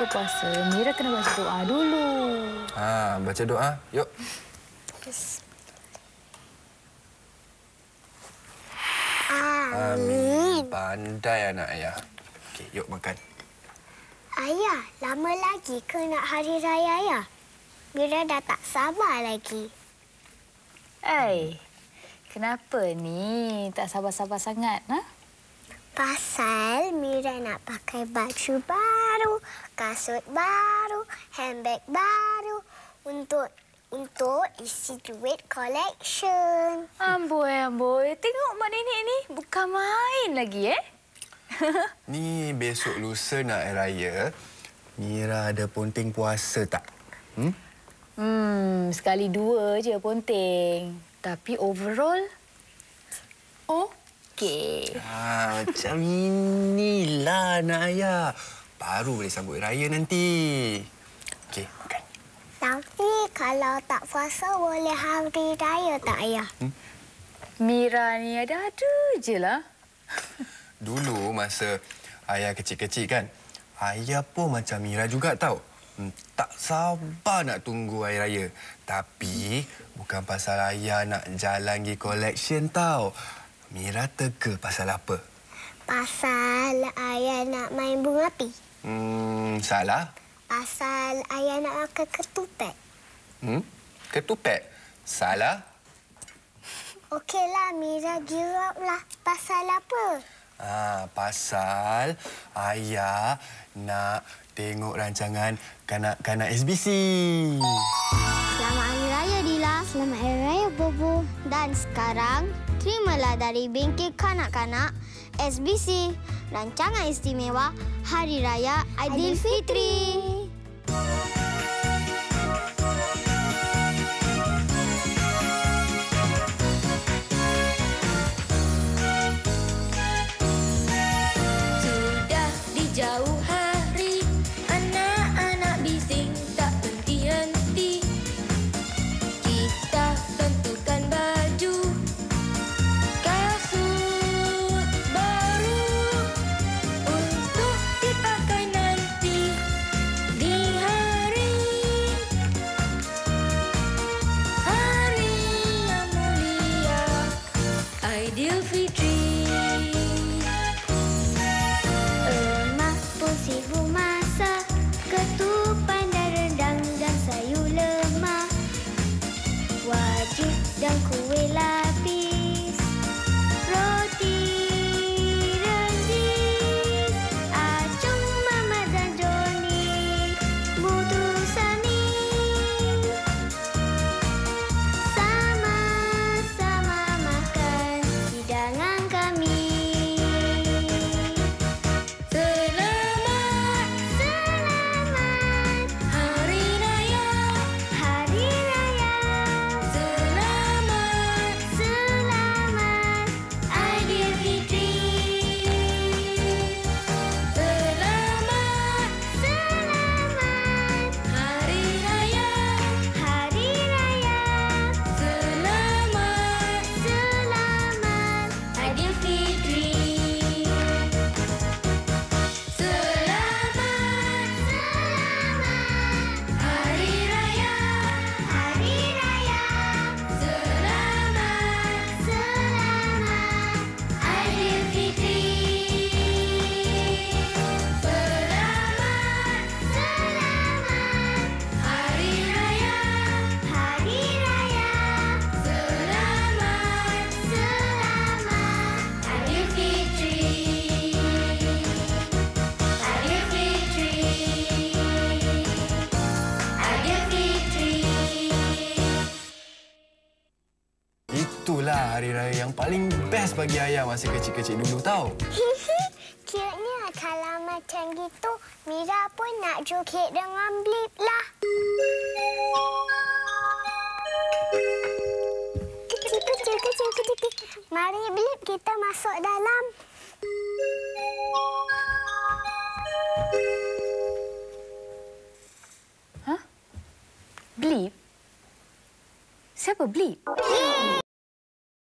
buka puasa, Mira kena baca doa dulu. Baca doa. Yuk. Amin. Pandai anak ayah. Okey, yuk makan. Ayah, lama lagi ke nak hari raya, Ayah? Mira dah tak sabar lagi. Kenapa ni tak sabar-sabar sangat? Pasal Mira nak pakai baju baru, kasut baru, handbag baru untuk isi duit collection. Amboi. Tengok mak nenek ni. Bukan main lagi, Ni besok lusa nak air raya. Mira ada ponteng puasa tak? Sekali dua je ponteng. Tapi overall, okey. Macam inilah anak ayah. Baru boleh sambut raya nanti. Okey, makan. Tapi kalau tak puasa boleh hari raya tak, Ayah? Mira ni ada-ada je lah. Dulu masa ayah kecil-kecil kan, ayah pun macam Mira juga tahu. Tak sabar nak tunggu hari raya. Tapi bukan pasal ayah nak jalan pergi collection tau. Mira tega pasal apa? Pasal ayah nak main bunga api. Salah. Pasal ayah nak makan ketupat. Ketupet? Salah. Okeylah, Mira giraplah. Pasal apa? Pasal ayah nak tengok rancangan kanak-kanak SBC. Selamat Hari Raya, Dila. Selamat Hari Raya, Bobo. Dan sekarang, terimalah dari bengkel kanak-kanak SBC rancangan istimewa Hari Raya Aidilfitri. Dan kuih lapis, roti rendis, Acung, Mama dan Joni, Mutu Sani. Sama-sama makan hidangan kami. Selamat Hari Raya, Hari Raya. Selamat Aidilfitri. Selamat Hari Raya, Hari Raya. Selamat Aidilfitri. Selamat Hari Raya, Hari Raya. Selamat Aidilfitri. Selamat Hari Raya, Hari Raya. Selamat Aidilfitri. Aidilfitri. Itulah hari raya yang paling best bagi ayah masa kecil-kecil dulu tau. Kiranya kalau macam gitu, Mira pun nak joget dengan Blip lah. Kecil. Mari Blip, kita masuk dalam. Blip? Siapa Blip?